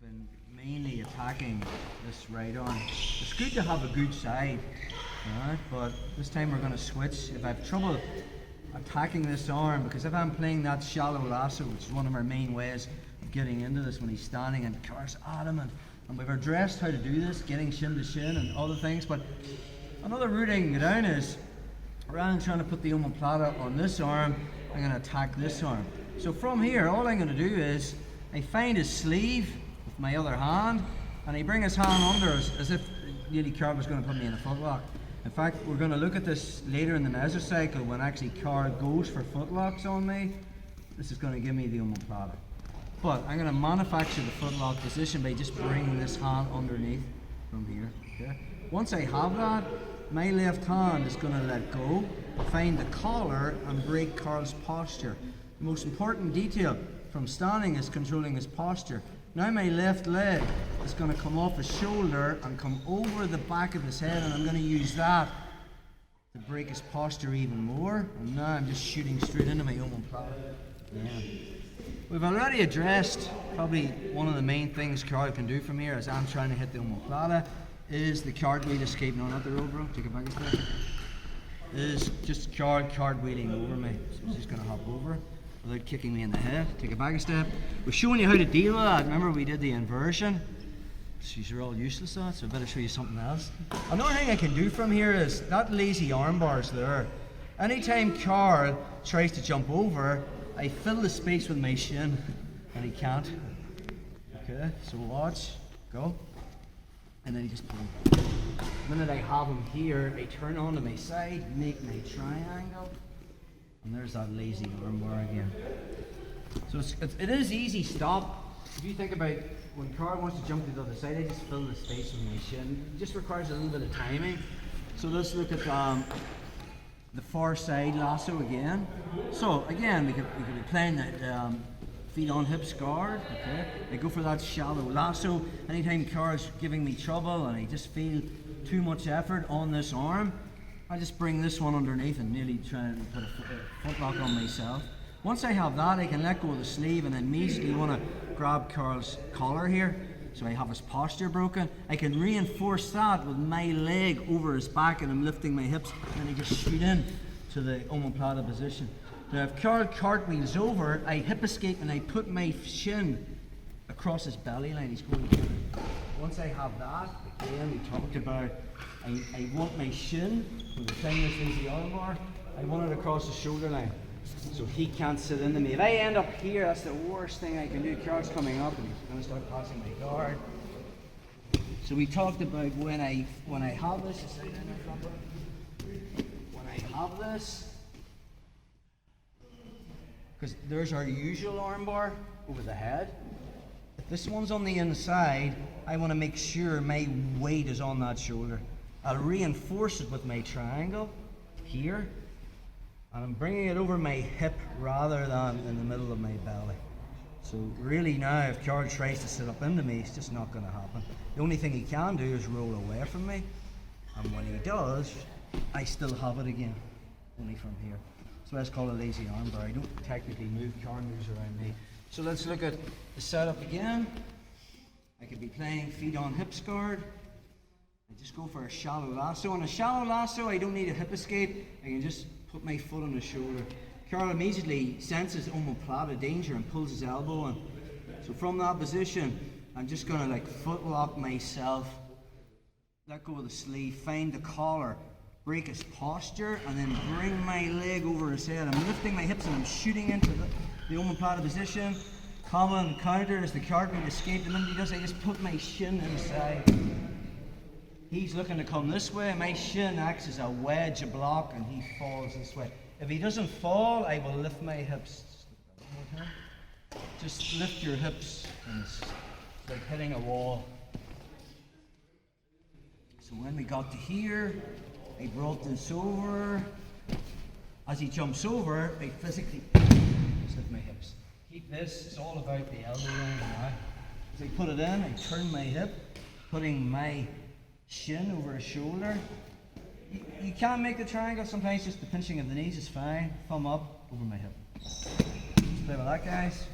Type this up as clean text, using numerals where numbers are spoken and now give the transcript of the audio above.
been mainly attacking this right arm. It's good to have a good side, right? But this time we're going to switch. If I have trouble attacking this arm, because if I'm playing that shallow lasso, which is one of our main ways of getting into this when he's standing and Car's adamant, and we've addressed how to do this, getting shin to shin and other things, but another route I can go down is, rather than trying to put the omoplata on this arm, I'm going to attack this arm. So from here, all I'm going to do is, I find his sleeve with my other hand, and I bring his hand under as if nearly Car was going to put me in a footlock. In fact, we're going to look at this later in the mesocycle when actually Car goes for footlocks on me. This is going to give me the omoplata. But I'm going to manufacture the footlock position by just bringing this hand underneath from here. Okay? Once I have that, my left hand is going to let go, find the collar, and break Carl's posture. The most important detail from standing is controlling his posture. Now my left leg is going to come off his shoulder and come over the back of his head, and I'm going to use that to break his posture even more. And now I'm just shooting straight into my omoplata. Yeah. We've already addressed probably one of the main things Carl can do from here as I'm trying to hit the omoplata is the cartwheel escape. No, not the row, bro. Take it back a step. Is just cartwheeling over me. So he's going to hop over without kicking me in the head. Take it back a step. We're showing you how to deal with that. Remember we did the inversion? These are all useless at, so I better show you something else. Another thing I can do from here is that lazy armbar's there. Anytime Carl tries to jump over, I fill the space with my shin, and he can't. Okay, so watch, go, and then he just pull. The minute I have him here, I turn onto my side, make my triangle, and there's that lazy armbar again. So it is easy stop. If you think about when Carl wants to jump to the other side, I just fill the space with my shin. It just requires a little bit of timing. So let's look at the far side lasso again. So again, we could be playing that feet on hips guard. Okay, I go for that shallow lasso. Anytime Car's giving me trouble and I just feel too much effort on this arm, I just bring this one underneath and nearly try and put a footlock on myself. Once I have that, I can let go of the sleeve and then immediately want to grab Carl's collar here. So I have his posture broken. I can reinforce that with my leg over his back and I'm lifting my hips, and I just shoot in to the omoplata position. Now if Carl cartwheels over, I hip escape and I put my shin across his belly line. He's going down. Once I have that, again we talked about, I want my shin, when we're playing this lazy armbar, I want it across the shoulder line. So he can't sit into me. If I end up here, that's the worst thing I can do. Carl's coming up and he's going to start passing my guard. So we talked about when I have this, when I have this, because there's our usual armbar over the head. If this one's on the inside, I want to make sure my weight is on that shoulder. I'll reinforce it with my triangle here. And I'm bringing it over my hip rather than in the middle of my belly. So really now, if Carl tries to sit up into me, it's just not going to happen. The only thing he can do is roll away from me. And when he does, I still have it again, only from here. So let's call it a lazy armbar. I don't technically move, Carl moves around me. So let's look at the setup again. I could be playing feet on hips guard. I just go for a shallow lasso. On a shallow lasso, I don't need a hip escape. I can just put my foot on his shoulder. Carl immediately senses omoplata danger and pulls his elbow in. So from that position, I'm just going to like foot lock myself, let go of the sleeve, find the collar, break his posture, and then bring my leg over his head. I'm lifting my hips and I'm shooting into the omoplata position. Common counter is the cartwheel escape. The minute he does, I just put my shin inside. He's looking to come this way, my shin acts as a wedge, a block, and he falls this way. If he doesn't fall, I will lift my hips. Just lift your hips, and it's like hitting a wall. So when we got to here, I brought this over. As he jumps over, I physically lift my hips. Keep this, it's all about the elbow line now. As I put it in, I turn my hip, putting my shin over his shoulder. You can't make the triangle, sometimes just the pinching of the knees is fine. Thumb up over my hip. Let's play with that, guys.